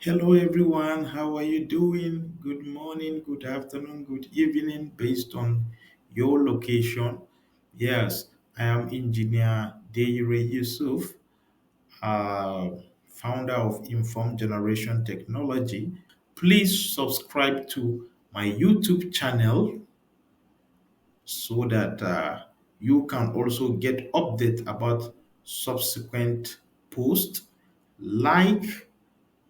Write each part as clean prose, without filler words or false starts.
Hello, everyone. How are you doing? Good morning, good afternoon, good evening, based on your location. Yes, I am Engineer Deire Yusuf, uh, founder of Informed Generation Technology. Please subscribe to my YouTube channel so that you can also get update about subsequent posts, like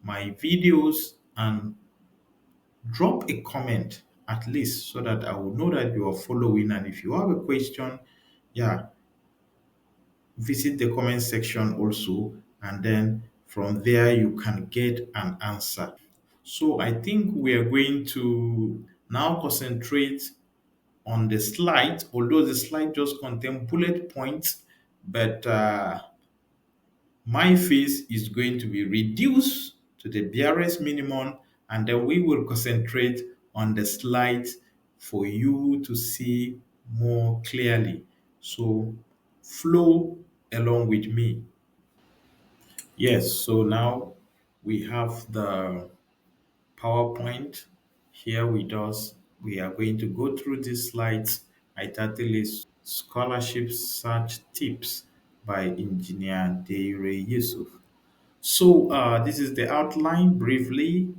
my videos, and drop a comment at least so that I will know that you are following. And if you have a question, yeah, visit the comment section also. And then from there, you can get an answer. So I think we are going to now concentrate on the slide, although the slide just contain bullet points, but my fees is going to be reduced to the barest minimum, and then we will concentrate on the slides for you to see more clearly. So flow along with me. Yes, so now we have the PowerPoint here with us. We are going to go through these slides. I title is Scholarship Search Tips by Engineer Deire Yusuf. So, this is the outline briefly.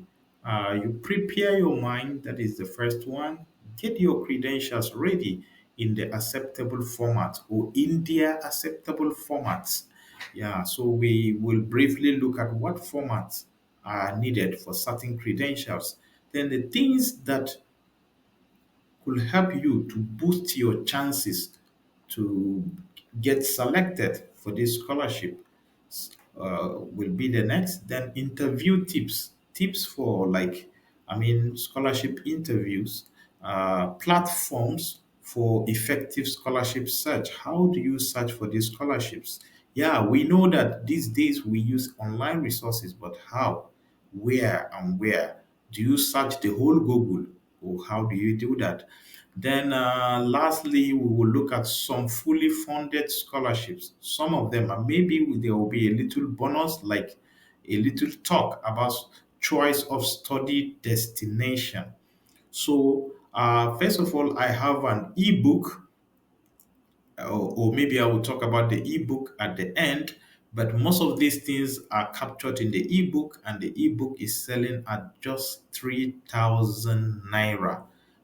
You prepare your mind, that is the first one. Get your credentials ready in the acceptable format or in their acceptable formats. Yeah, so we will briefly look at what formats are needed for certain credentials. Then the things that could help you to boost your chances to get selected for this scholarship will be the next. Then interview tips for scholarship interviews, platforms for effective scholarship search. How do you search for these scholarships? Yeah, we know that these days we use online resources, but how, where, and where? Do you search the whole Google, or how do you do that? Then, lastly, we will look at some fully funded scholarships. Some of them, and maybe there will be a little bonus, like a little talk about choice of study destination. So, first of all, I have an ebook, or maybe I will talk about the ebook at the end. But most of these things are captured in the ebook, and the ebook is selling at just 3,000 naira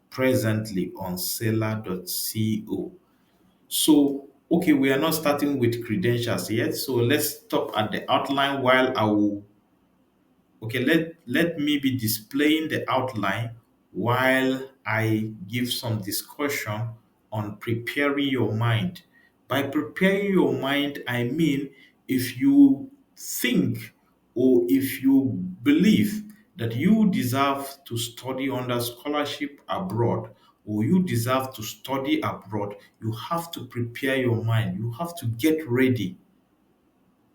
presently on seller.co. So, okay, we are not starting with credentials yet. So let's stop at the outline while I will. Okay, let me be displaying the outline while I give some discussion on preparing your mind. By preparing your mind, I mean if you think or if you believe that you deserve to study under scholarship abroad or you deserve to study abroad, you have to prepare your mind. You have to get ready.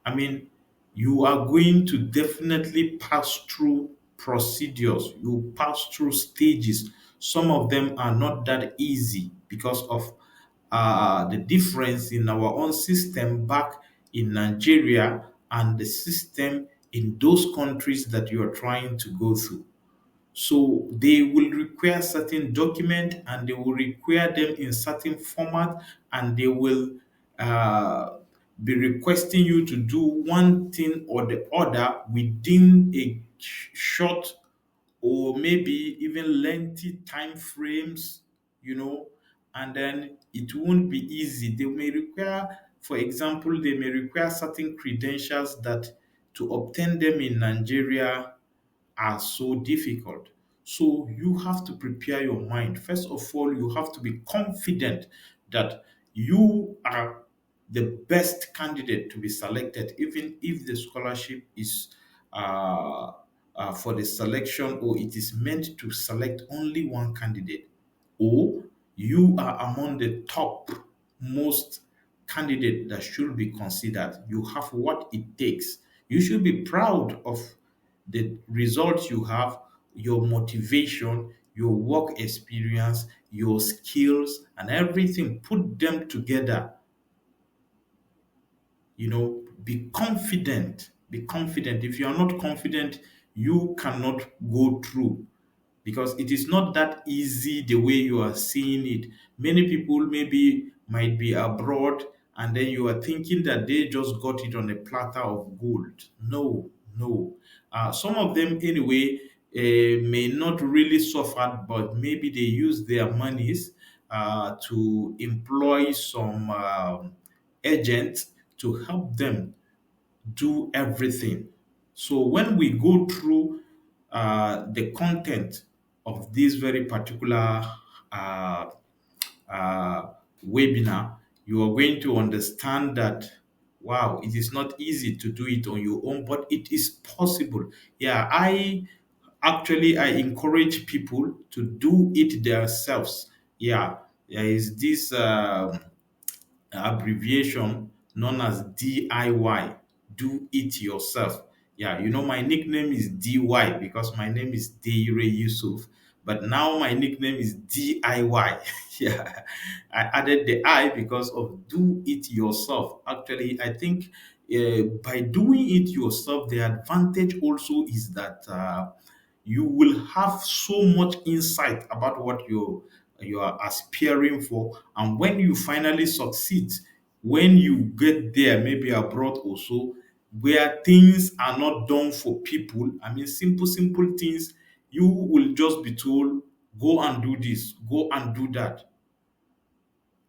I mean, you are going to definitely pass through procedures, you pass through stages. Some of them are not that easy because of the difference in our own system back in Nigeria and the system in those countries that you are trying to go through. So they will require certain document and they will require them in certain format, and they will uh, be requesting you to do one thing or the other within a short or maybe even lengthy time frames, you know, and then it won't be easy. They may require, for example, they may require certain credentials that to obtain them in Nigeria are so difficult. So you have to prepare your mind. First of all, you have to be confident that you are the best candidate to be selected, even if the scholarship is uh, for the selection or it is meant to select only one candidate, or you are among the top most candidate that should be considered. You have what it takes. You should be proud of the results you have, your motivation, your work experience, your skills, and everything. Put them together. Be confident. Be confident. If you are not confident, you cannot go through, because it is not that easy the way you are seeing it. Many people maybe might be abroad, and then you are thinking that they just got it on a platter of gold. No, no. Some of them, anyway, may not really suffer, but maybe they use their monies to employ some agents to help them do everything. So when we go through the content of this very particular uh, uh, webinar, you are going to understand that wow, it is not easy to do it on your own, but it is possible. Yeah, I encourage people to do it themselves. Yeah, there is this abbreviation known as DIY, do it yourself. Yeah, you know, my nickname is DY because my name is Deire Yusuf, but now my nickname is DIY. Yeah, I added the I because of do it yourself. Actually, I think by doing it yourself, the advantage also is that you will have so much insight about what you are aspiring for, and when you finally succeed, when you get there, maybe abroad also, where things are not done for people, I mean simple things, you will just be told go and do this, go and do that.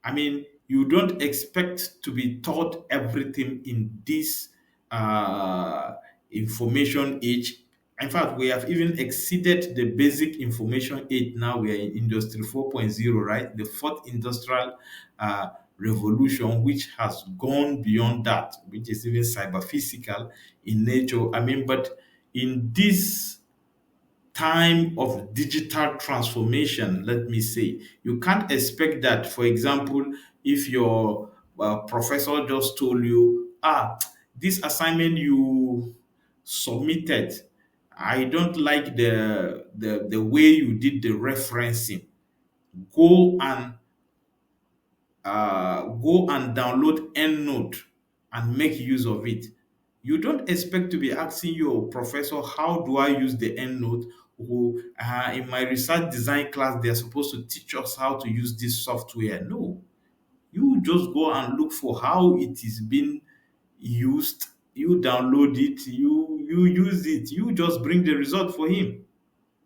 I mean, you don't expect to be taught everything in this uh, information age. In fact, we have even exceeded the basic information age. Now we are in Industry 4.0, right? The fourth industrial uh, revolution, which has gone beyond that, which is even cyber physical in nature. I mean, but in this time of digital transformation, let me say, you can't expect that, for example, if your professor just told you, this assignment you submitted, I don't like the way you did the referencing. Go and go and download EndNote and make use of it. You don't expect to be asking your professor, how do I use the EndNote? Who, in my research design class, they're supposed to teach us how to use this software. No, you just go and look for how it is being used. You download it, you use it, you just bring the result for him.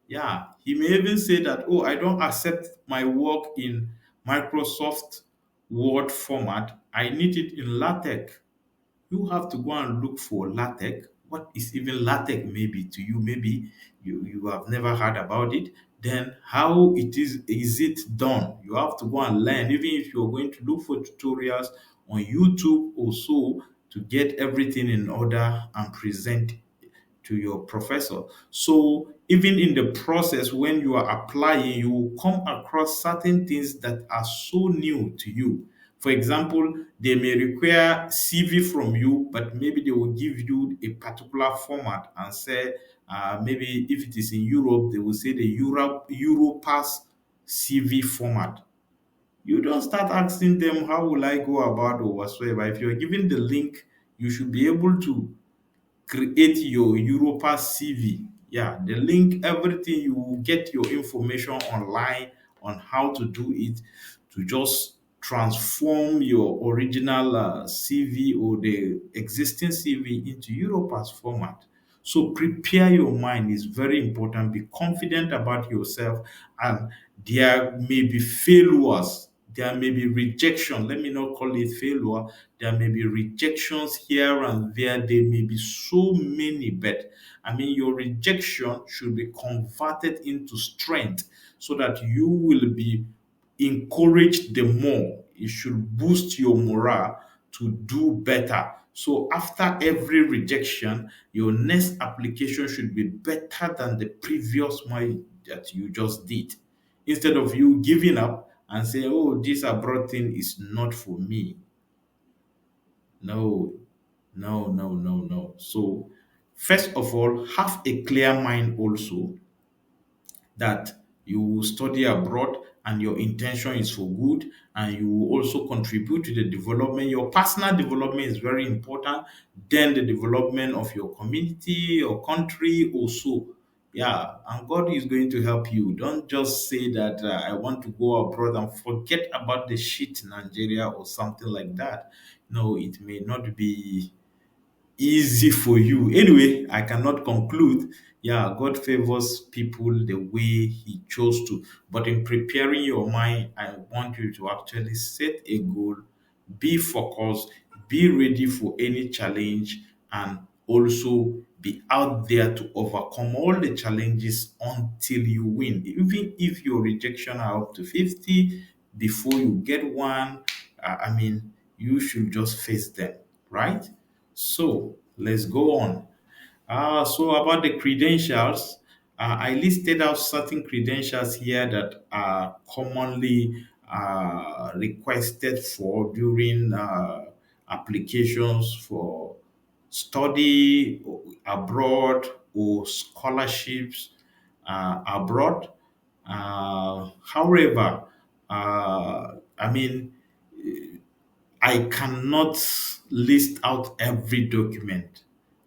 Yeah, he may even say that, oh, I don't accept my work in Microsoft Word format. I need it in LaTeX. You have to go and look for LaTeX. What is even LaTeX maybe to you? Maybe you have never heard about it. Then how is it done? You have to go and learn, even if you're going to look for tutorials on YouTube or so to get everything in order and present to your professor. So even in the process, when you are applying, you will come across certain things that are so new to you. For example, they may require CV from you, but maybe they will give you a particular format and say, maybe if it is in Europe, they will say the Europass CV format. You don't start asking them, how will I go about or whatsoever. If you're given the link, you should be able to create your Europa CV. Yeah, the link, everything, you will get your information online on how to do it, to just transform your original CV or the existing CV into Europa's format. So prepare your mind is very important. Be confident about yourself, and there may be failures. There may be rejection. Let me not call it failure. There may be rejections here and there. There may be so many, but I mean, your rejection should be converted into strength so that you will be encouraged the more. It should boost your morale to do better. So after every rejection, your next application should be better than the previous one that you just did. Instead of you giving up and saying, oh, this abroad thing is not for me. No, no. So, first of all, have a clear mind also that you will study abroad and your intention is for good, and you will also contribute to the development. Your personal development is very important, then the development of your community or country also. Yeah, and God is going to help you. Don't just say that I want to go abroad and forget about the shit in Nigeria or something like that. No, it may not be easy for you. Anyway, I cannot conclude. Yeah, God favors people the way He chose to. But in preparing your mind, I want you to actually set a goal, be focused, be ready for any challenge, and also be out there to overcome all the challenges until you win. Even if your rejection are up to 50, before you get one, you should just face them, right? So let's go on. So about the credentials, I listed out certain credentials here that are commonly requested for during applications for study abroad or scholarships abroad. However, I mean, I cannot list out every document.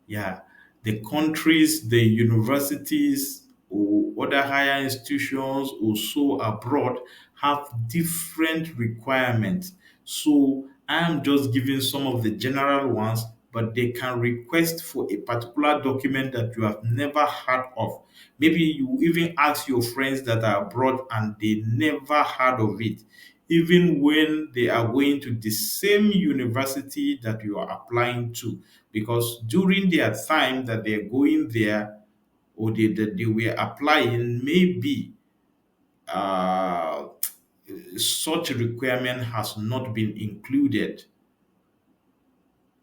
Yeah, the countries, the universities, or other higher institutions also abroad have different requirements. So I am just giving some of the general ones, but they can request for a particular document that you have never heard of. Maybe you even ask your friends that are abroad and they never heard of it, even when they are going to the same university that you are applying to, because during their time that they're going there or that they were applying, maybe uh, such a requirement has not been included.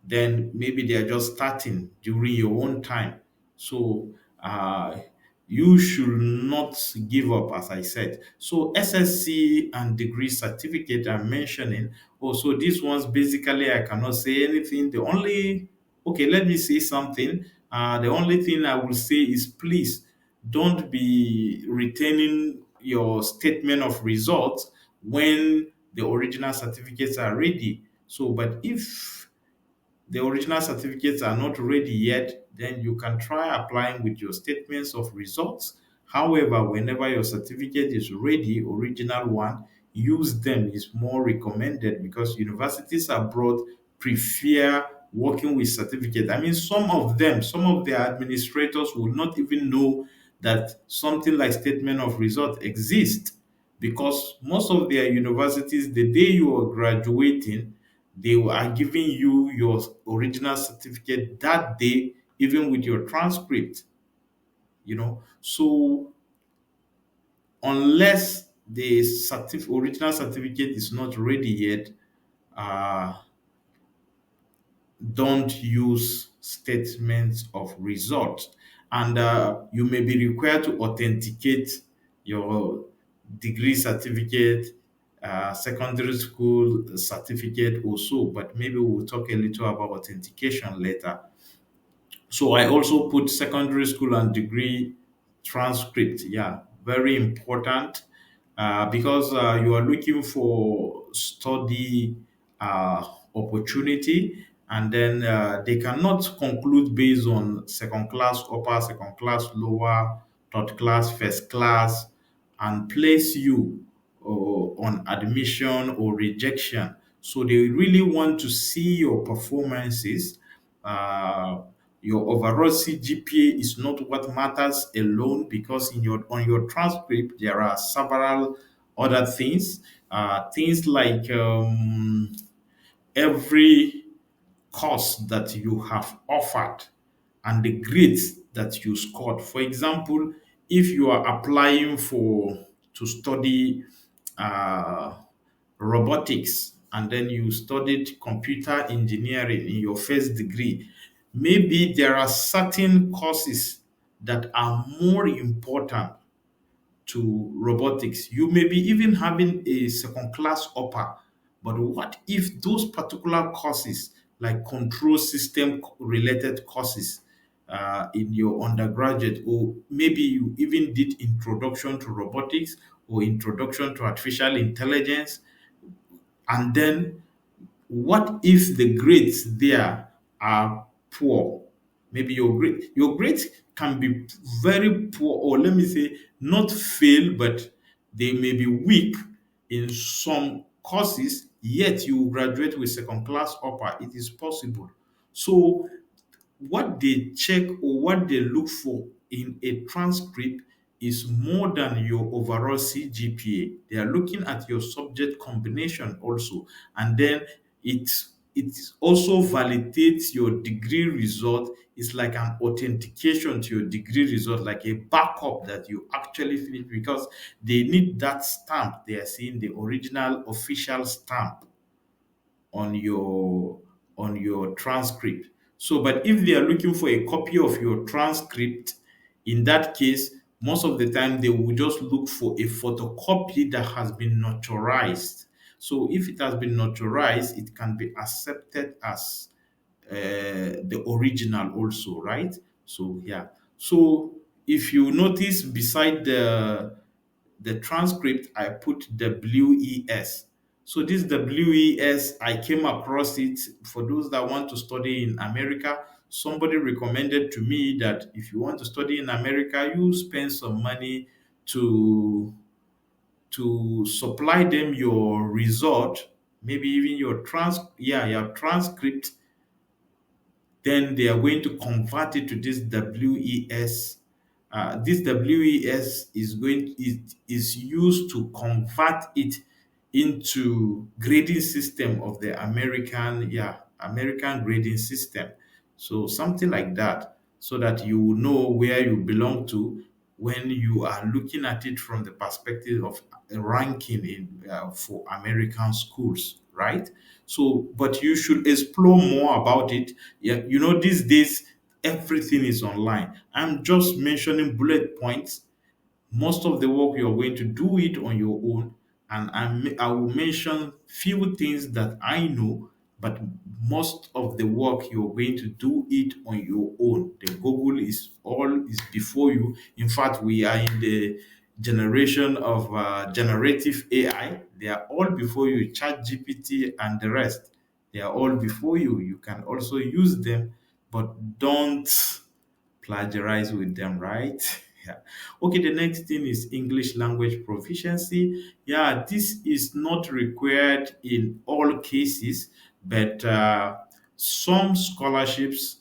Then maybe they are just starting during your own time. So uh, you should not give up, as I said. So SSC and degree certificate I'm mentioning. Also, these ones basically I cannot say anything. The only okay, let me say something. The only thing I will say is please don't be retaining your statement of results when the original certificates are ready. So, but if the original certificates are not ready yet, then you can try applying with your statements of results. However, whenever your certificate is ready, original one, use them is more recommended because universities abroad prefer working with certificate. I mean, some of them, some of their administrators will not even know that something like statement of result exists because most of their universities, the day you are graduating, they are giving you your original certificate that day, even with your transcript, So unless the original certificate is not ready yet, uh, don't use statements of results. And you may be required to authenticate your degree certificate, secondary school certificate also, but maybe we'll talk a little about authentication later. So I also put secondary school and degree transcript. Yeah, very important because you are looking for study opportunity, and then they cannot conclude based on second class, upper, second class, lower, third class, first class, and place you on admission or rejection. So they really want to see your performances. Uh, your overall CGPA is not what matters alone because in your on your transcript there are several other things, things like every course that you have offered and the grades that you scored. For example, if you are applying for to study uh, robotics and then you studied computer engineering in your first degree, maybe there are certain courses that are more important to robotics. You may be even having a second class upper, but what if those particular courses, like control system related courses, in your undergraduate, or maybe you even did introduction to robotics or introduction to artificial intelligence, and then what if the grades there are poor? Maybe your grades can be very poor, or let me say not fail, but they may be weak in some courses, yet you will graduate with second class upper. It is possible. So what they check or what they look for in a transcript is more than your overall CGPA. They are looking at your subject combination also, and then it it also validates your degree result. It's like an authentication to your degree result, like a backup that you actually finish, because they need that stamp. They are seeing the original official stamp on your transcript. So, but if they are looking for a copy of your transcript, in that case, most of the time they will just look for a photocopy that has been notarized. So, if it has been notarized, it can be accepted as the original also, right? So, yeah. So, if you notice beside the transcript, I put WES. So this WES, I came across it for those that want to study in America. Somebody recommended to me that if you want to study in America, you spend some money to supply them your result, maybe even your transcript, then they are going to convert it to this WES. This WES is used to convert it into grading system of the American grading system. So something like that, so that you will know where you belong to when you are looking at it from the perspective of ranking in for American schools, right? So, but you should explore more about it. Yeah, these days everything is online. I'm just mentioning bullet points. Most of the work you're going to do it on your own, and I will mention few things that I know, but most of the work you're going to do it on your own. The Google is before you. In fact, we are in the generation of generative AI. They are all before you. Chat GPT and the rest, they are all before you. You can also use them, but don't plagiarize with them, right? Yeah. Okay, the next thing is English language proficiency. Yeah, this is not required in all cases, but some scholarships,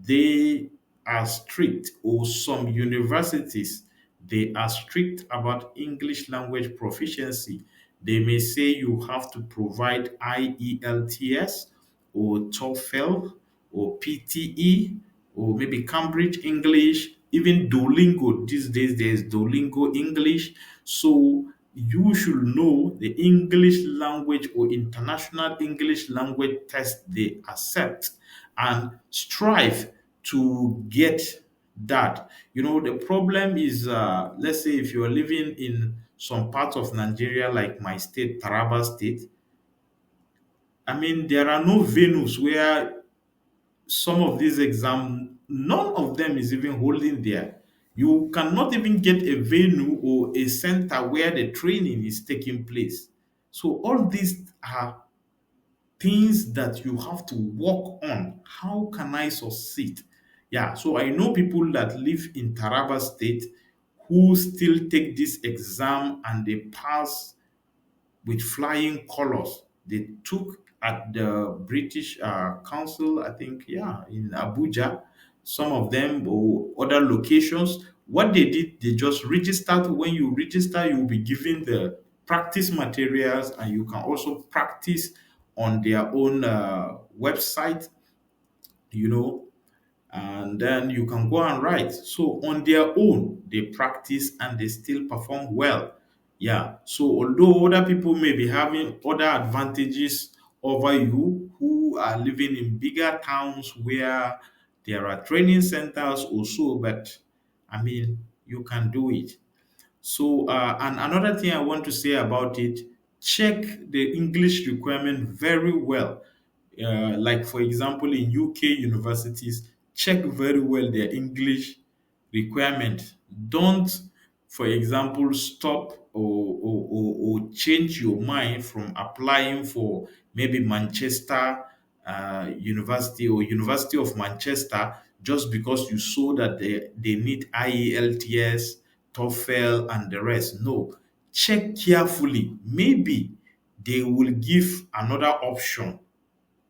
they are strict, or some universities, they are strict about English language proficiency. They may say you have to provide IELTS or TOEFL or PTE or maybe Cambridge English, even Duolingo. These days, there's Duolingo English. So you should know the English language or international English language test they accept, and strive to get that. The problem is, let's say if you're living in some parts of Nigeria, like my state, Taraba State, I mean, there are no venues where some of these exams, none of them is even holding there. You cannot even get a venue or a center where the training is taking place. So all these are things that you have to work on. How can I succeed? Yeah, so I know people that live in Taraba State who still take this exam and they pass with flying colors. They took at the British Council, I think, yeah, in Abuja, some of them or other locations. What they did, they just registered. When you register, you will be given the practice materials, and you can also practice on their own website, you know, and then you can go and write. So on their own, they practice and they still perform well. Yeah. So although other people may be having other advantages over you who are living in bigger towns where there are training centers also, but I mean, you can do it. So, and another thing I want to say about it, check the English requirement very well. Like, for example, in UK universities, check very well their English requirement. Don't, for example, stop or change your mind from applying for maybe Manchester University or University of Manchester just because you saw that they need IELTS, TOEFL, and the rest. No, check carefully. Maybe they will give another option,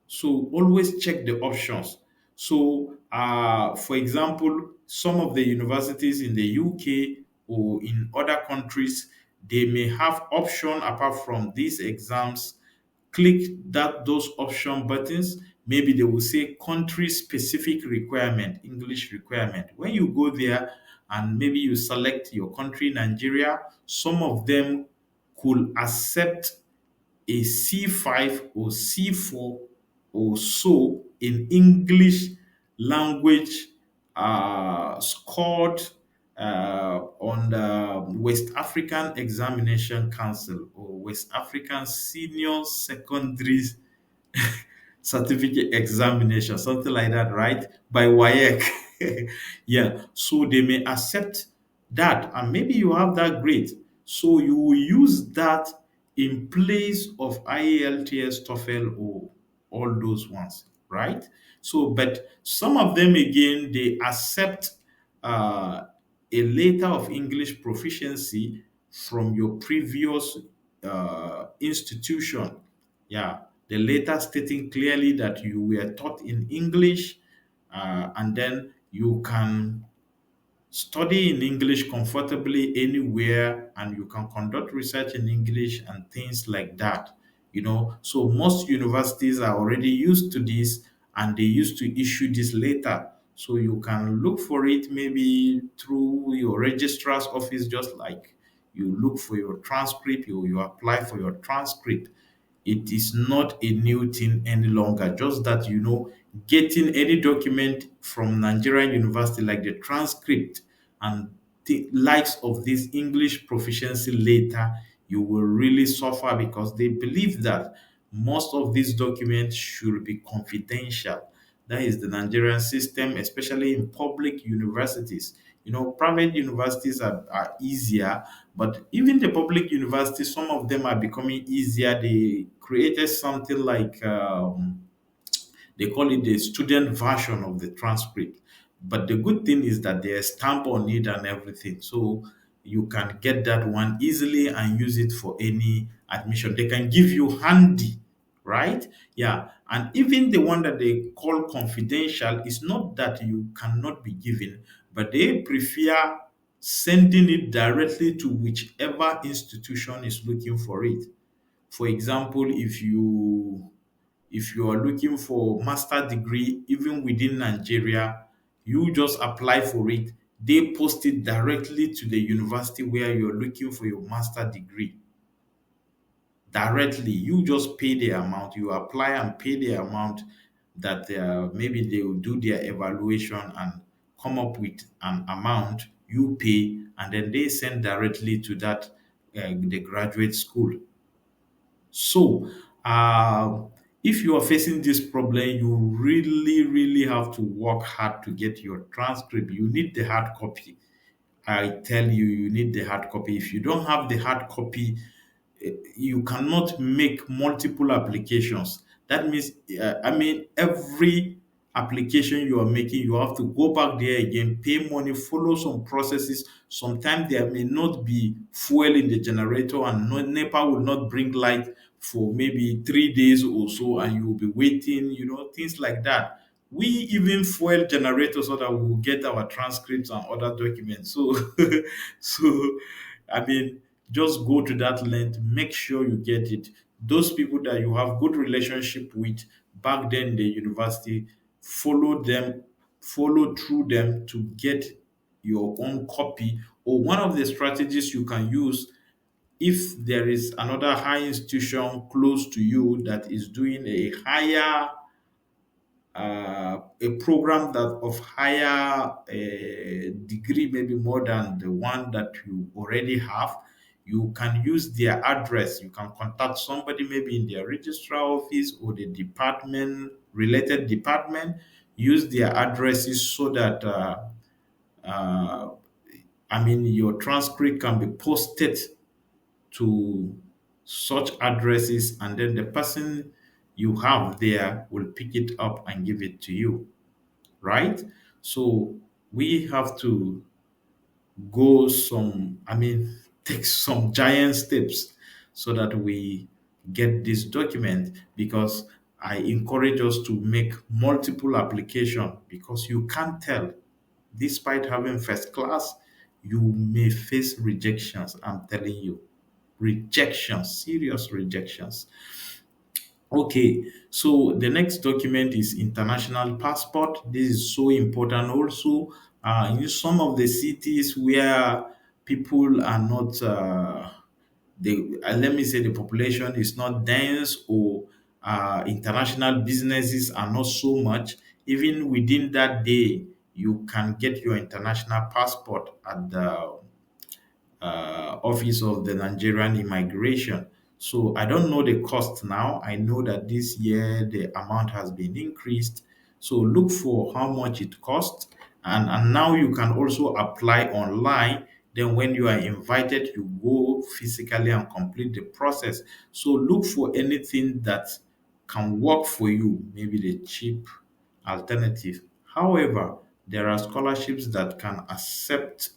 so always check the options. So, for example, some of the universities in the UK or in other countries, they may have option apart from these exams. Click those option buttons. Maybe they will say country specific requirement, English requirement. When you go there and maybe you select your country, Nigeria, some of them could accept a C5 or C4 or so in English language scored on the West African Examination Council or West African Senior Secondary certificate examination, something like that, right? By WAEC. Yeah. So they may accept that, and maybe you have that grade. So you will use that in place of IELTS, TOEFL, or all those ones, right? So, but some of them again, they accept uh, a letter of English proficiency from your previous institution. Yeah, the letter stating clearly that you were taught in English, and then you can study in English comfortably anywhere, and you can conduct research in English and things like that. So most universities are already used to this, and they used to issue this letter. So you can look for it maybe through your registrar's office, just like you look for your transcript, you apply for your transcript. It is not a new thing any longer. Just that, getting any document from Nigerian university like the transcript and the likes of this English proficiency later, you will really suffer because they believe that most of these documents should be confidential. That is the Nigerian system, especially in public universities. Private universities are easier, but even the public universities, some of them are becoming easier. They created something like they call it the student version of the transcript. But the good thing is that there's stamp on it and everything. So you can get that one easily and use it for any admission. They can give you handy, right? Yeah. And even the one that they call confidential is not that you cannot be given, but they prefer sending it directly to whichever institution is looking for it. For example, if you are looking for master degree even within Nigeria, you just apply for it. They post it directly to the university where you're looking for your master degree. Directly, you just pay the amount, you apply and pay the amount that maybe they will do their evaluation and come up with an amount you pay, and then they send directly to that the graduate school. So, if you are facing this problem, you really, really have to work hard to get your transcript. You need the hard copy. I tell you, you need the hard copy. If you don't have the hard copy, you cannot make multiple applications. That means, every application you are making, you have to go back there again, pay money, follow some processes. Sometimes there may not be fuel in the generator, and NEPA will not bring light for maybe 3 days or so, and you will be waiting, things like that. We even fuel generators so that we will get our transcripts and other documents. So, so I mean, just go to that length, make sure you get it. Those people that you have good relationship with back then in the university, follow them, follow through them to get your own copy. Or one of the strategies you can use, if there is another high institution close to you that is doing a program that of higher degree, maybe more than the one that you already have, you can use their address. You can contact somebody maybe in their registrar office or the department, related department. use their addresses so that uh, your transcript can be posted to such addresses, and then the person you have there will pick it up and give it to you, right? So we have to go some, take some giant steps so that we get this document, because I encourage us to make multiple application, because you can't tell, despite having first class, you may face rejections. I'm telling you, rejections, serious rejections. Okay, so the next document is international passport. This is so important also. In some of the cities where people are not, let me say, the population is not dense, or international businesses are not so much. Even within that day, you can get your international passport at the office of the Nigerian immigration. So I don't know the cost now. I know that this year the amount has been increased. So look for how much it costs. And now you can also apply online. Then when you are invited, you go physically and complete the process. So look for anything that can work for you, maybe the cheap alternative. However, there are scholarships that can accept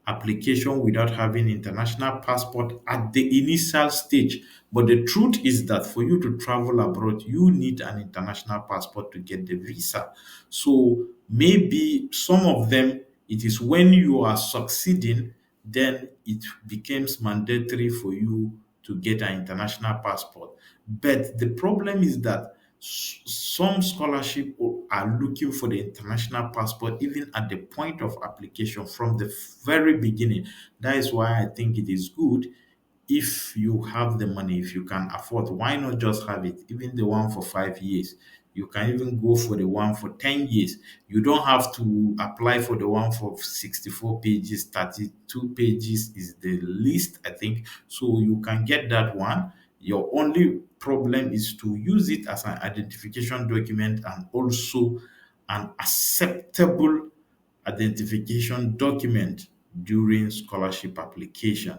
application without having international passport at the initial stage. But the truth is that for you to travel abroad, you need an international passport to get the visa. So maybe some of them, it is when you are succeeding, then it becomes mandatory for you to get an international passport. But the problem is that some scholarship are looking for the international passport even at the point of application from the very beginning. That is why I think it is good, if you have the money, if you can afford, why not just have it? Even the one for 5 years. You can even go for the one for 10 years. You don't have to apply for the one for 64 pages, 32 pages is the least, I think. So you can get that one. Your only problem is to use it as an identification document, and also an acceptable identification document during scholarship application.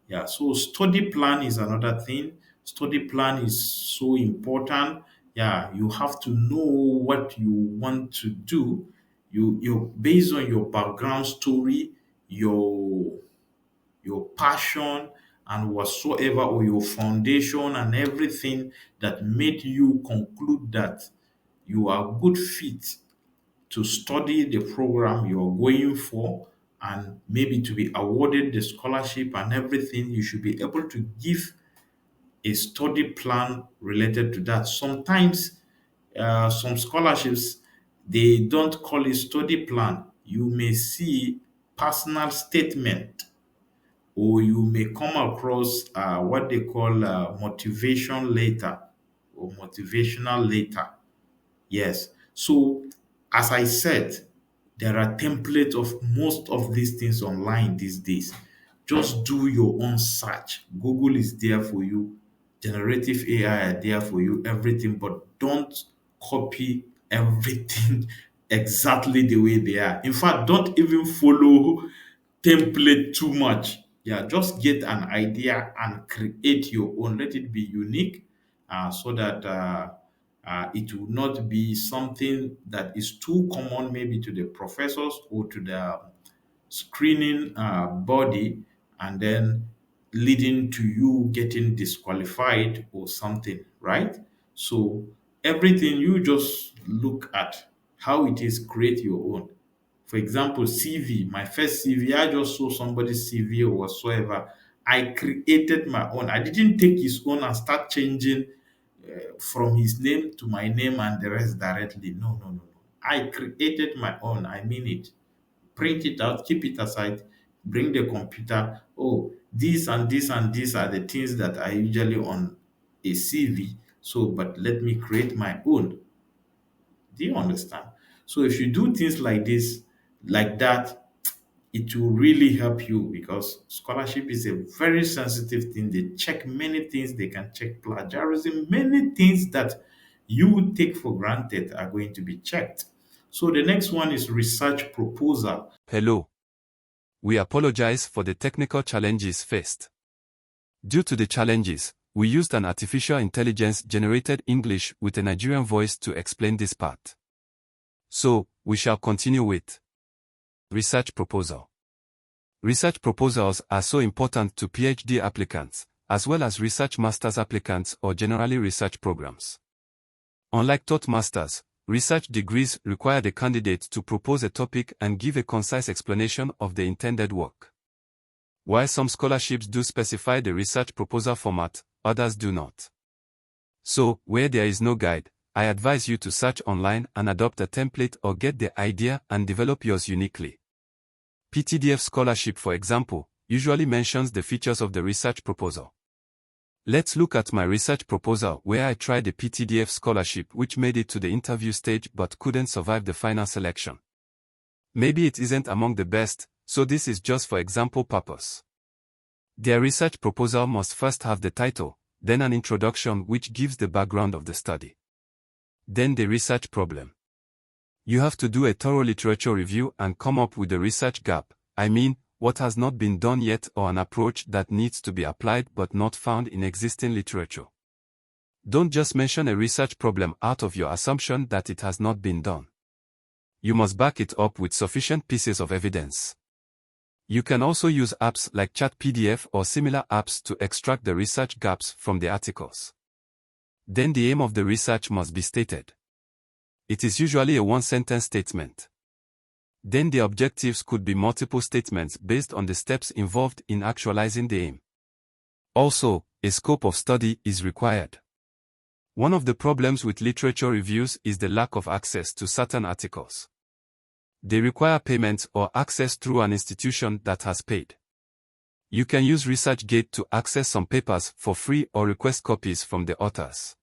Yeah, so study plan is another thing. Study plan is so important. Yeah, you have to know what you want to do. You based on your background story, your passion and whatsoever, or your foundation and everything that made you conclude that you are good fit to study the program you're going for, and maybe to be awarded the scholarship and everything. You should be able to give a study plan related to that. Sometimes some scholarships, they don't call it study plan. You may see personal statement, or you may come across what they call motivation letter or motivational letter. Yes. So, as I said, there are templates of most of these things online these days. Just do your own search. Google is there for you. Generative AI are there for you. Everything, but don't copy everything exactly the way they are. In fact, don't even follow template too much. Yeah, just get an idea and create your own. Let it be unique, so that it will not be something that is too common, maybe to the professors or to the screening body, and then leading to you getting disqualified or something, right? So everything, you just look at how it is, create your own. For example, CV, my first CV, I just saw somebody's CV or whatsoever. I created my own. I didn't take his own and start changing from his name to my name and the rest directly. No, no, no, no. I created my own. I mean it. Print it out, keep it aside, bring the computer. Oh, this and this and these are the things that are usually on a CV. So, but let me create my own. Do you understand? So if you do things like this, like that, it will really help you, because scholarship is a very sensitive thing. They check many things. They can check plagiarism, many things that you take for granted are going to be checked. So the next one is research proposal. Hello. We apologize for the technical challenges faced. Due to the challenges, we used an artificial intelligence-generated English with a Nigerian voice to explain this part. So, we shall continue with research proposal. Research proposals are so important to PhD applicants, as well as research master's applicants or generally research programs. Unlike taught masters, research degrees require the candidate to propose a topic and give a concise explanation of the intended work. While some scholarships do specify the research proposal format, others do not. So, where there is no guide, I advise you to search online and adopt a template or get the idea and develop yours uniquely. PTDF scholarship, for example, usually mentions the features of the research proposal. Let's look at my research proposal where I tried a PTDF scholarship which made it to the interview stage but couldn't survive the final selection. Maybe it isn't among the best, so this is just for example purpose. Their research proposal must first have the title, then an introduction which gives the background of the study. Then the research problem. You have to do a thorough literature review and come up with a research gap, I mean, what has not been done yet or an approach that needs to be applied but not found in existing literature. Don't just mention a research problem out of your assumption that it has not been done. You must back it up with sufficient pieces of evidence. You can also use apps like ChatPDF or similar apps to extract the research gaps from the articles. Then the aim of the research must be stated. It is usually a one-sentence statement. Then the objectives could be multiple statements based on the steps involved in actualizing the aim. Also, a scope of study is required. One of the problems with literature reviews is the lack of access to certain articles. They require payment or access through an institution that has paid. You can use ResearchGate to access some papers for free or request copies from the authors.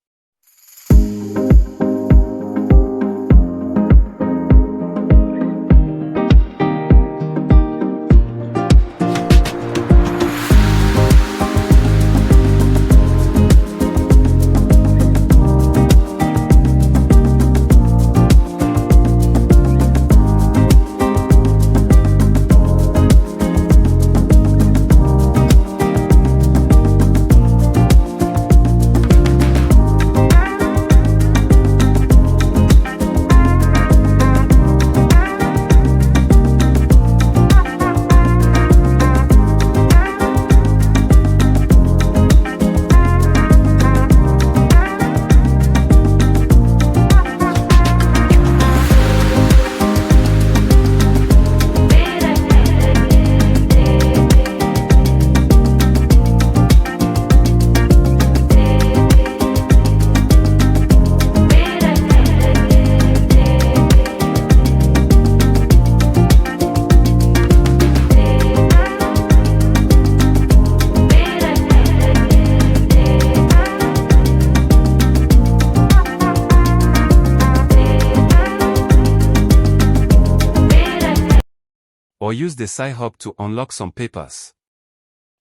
Or use the Sci-Hub to unlock some papers.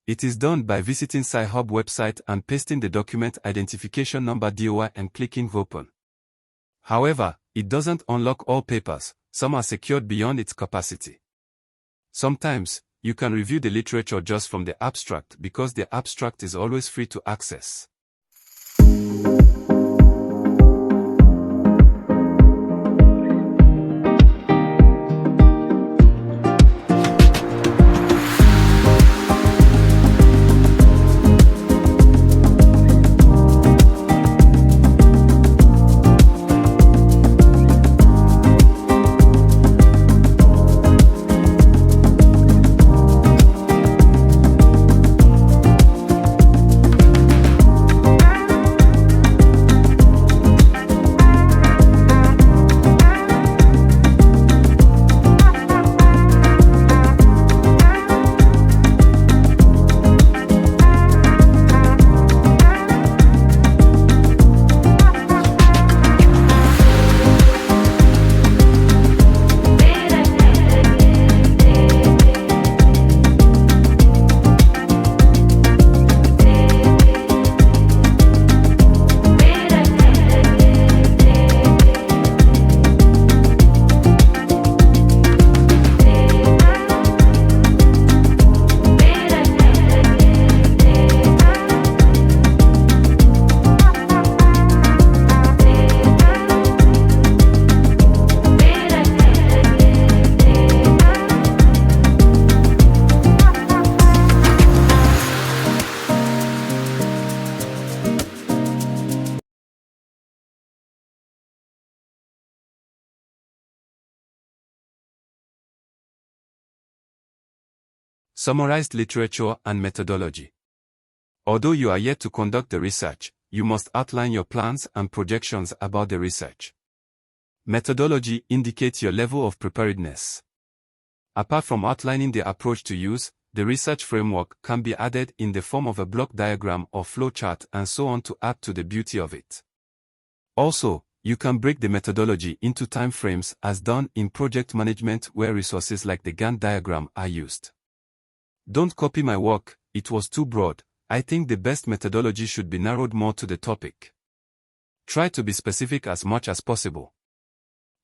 It is done by visiting Sci-Hub website and pasting the document identification number DOI and clicking Open. However, it doesn't unlock all papers, some are secured beyond its capacity. Sometimes, you can review the literature just from the abstract because the abstract is always free to access. Summarized literature and methodology. Although you are yet to conduct the research, you must outline your plans and projections about the research. Methodology indicates your level of preparedness. Apart from outlining the approach to use, the research framework can be added in the form of a block diagram or flowchart and so on to add to the beauty of it. Also, you can break the methodology into time frames as done in project management where resources like the Gantt diagram are used. Don't copy my work, it was too broad. I think the best methodology should be narrowed more to the topic. Try to be specific as much as possible.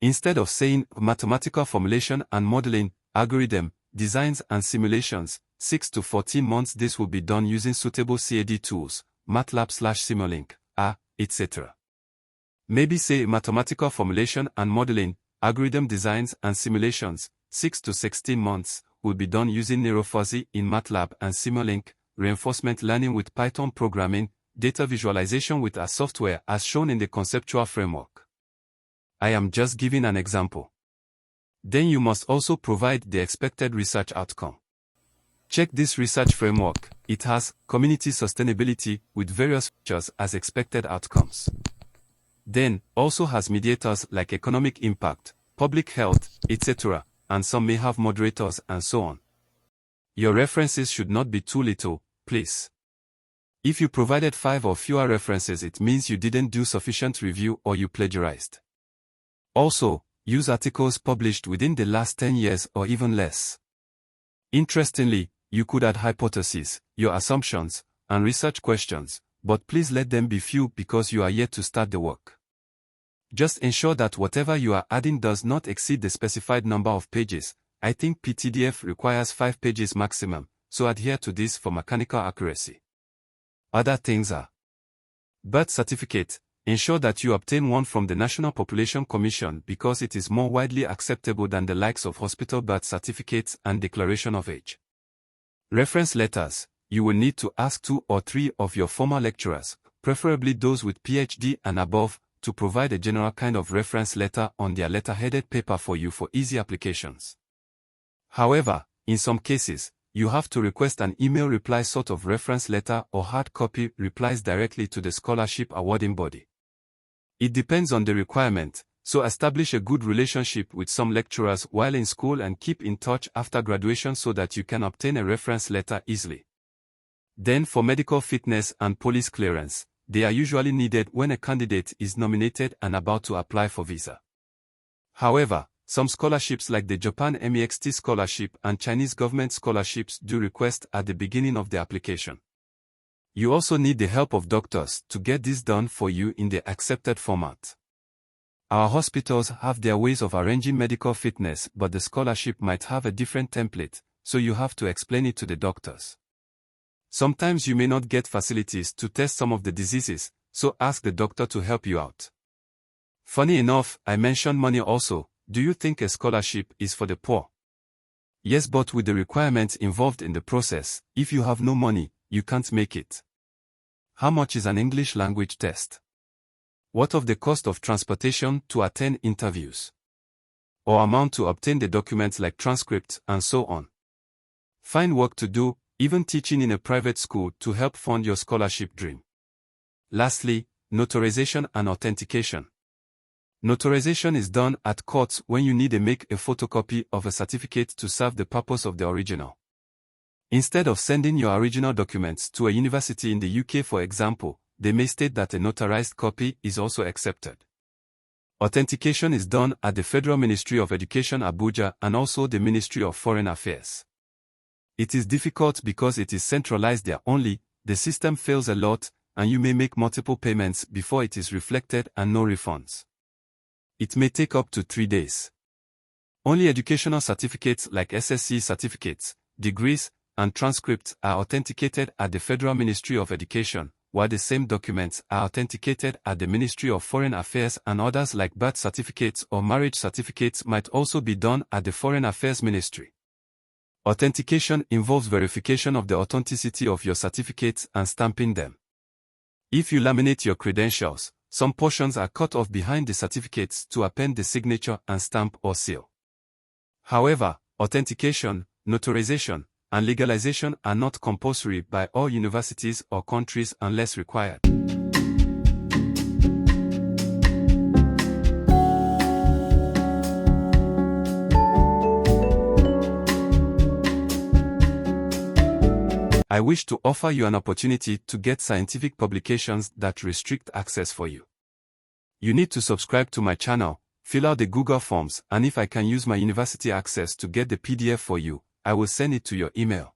Instead of saying mathematical formulation and modeling, algorithm, designs and simulations, 6 to 14 months this will be done using suitable CAD tools, MATLAB/Simulink, etc. Maybe say mathematical formulation and modeling, algorithm designs and simulations, 6 to 16 months, will be done using NeuroFuzzy in MATLAB and Simulink, reinforcement learning with Python programming, data visualization with our software as shown in the conceptual framework. I am just giving an example. Then you must also provide the expected research outcome. Check this research framework. It has community sustainability with various features as expected outcomes. Then, also has mediators like economic impact, public health, etc., and some may have moderators and so on. Your references should not be too little, please. If you provided 5 or fewer references it means you didn't do sufficient review or you plagiarized. Also, use articles published within the last 10 years or even less. Interestingly, you could add hypotheses, your assumptions, and research questions, but please let them be few because you are yet to start the work. Just ensure that whatever you are adding does not exceed the specified number of pages. I think PTDF requires 5 pages maximum, so adhere to this for mechanical accuracy. Other things are birth certificate. Ensure that you obtain one from the National Population Commission because it is more widely acceptable than the likes of hospital birth certificates and declaration of age. Reference letters. You will need to ask 2 or 3 of your former lecturers, preferably those with PhD and above, to provide a general kind of reference letter on their letter-headed paper for you for easy applications. However, in some cases, you have to request an email reply sort of reference letter or hard copy replies directly to the scholarship awarding body. It depends on the requirement, so establish a good relationship with some lecturers while in school and keep in touch after graduation so that you can obtain a reference letter easily. Then for medical fitness and police clearance, they are usually needed when a candidate is nominated and about to apply for visa. However, some scholarships like the Japan MEXT scholarship and Chinese government scholarships do request at the beginning of the application. You also need the help of doctors to get this done for you in the accepted format. Our hospitals have their ways of arranging medical fitness, but the scholarship might have a different template, so you have to explain it to the doctors. Sometimes you may not get facilities to test some of the diseases, so ask the doctor to help you out. Funny enough, I mentioned money also. Do you think a scholarship is for the poor? Yes, but with the requirements involved in the process, if you have no money, you can't make it. How much is an English language test? What of the cost of transportation to attend interviews? Or amount to obtain the documents like transcripts and so on? Find work to do, even teaching in a private school to help fund your scholarship dream. Lastly, notarization and authentication. Notarization is done at courts when you need to make a photocopy of a certificate to serve the purpose of the original. Instead of sending your original documents to a university in the UK for example, they may state that a notarized copy is also accepted. Authentication is done at the Federal Ministry of Education Abuja and also the Ministry of Foreign Affairs. It is difficult because it is centralized there only, the system fails a lot, and you may make multiple payments before it is reflected and no refunds. It may take up to 3 days. Only educational certificates like SSC certificates, degrees, and transcripts are authenticated at the Federal Ministry of Education, while the same documents are authenticated at the Ministry of Foreign Affairs and others like birth certificates or marriage certificates might also be done at the Foreign Affairs Ministry. Authentication involves verification of the authenticity of your certificates and stamping them. If you laminate your credentials, some portions are cut off behind the certificates to append the signature and stamp or seal. However, authentication, notarization, and legalization are not compulsory by all universities or countries unless required. I wish to offer you an opportunity to get scientific publications that restrict access for you. You need to subscribe to my channel, fill out the Google forms, and if I can use my university access to get the PDF for you, I will send it to your email.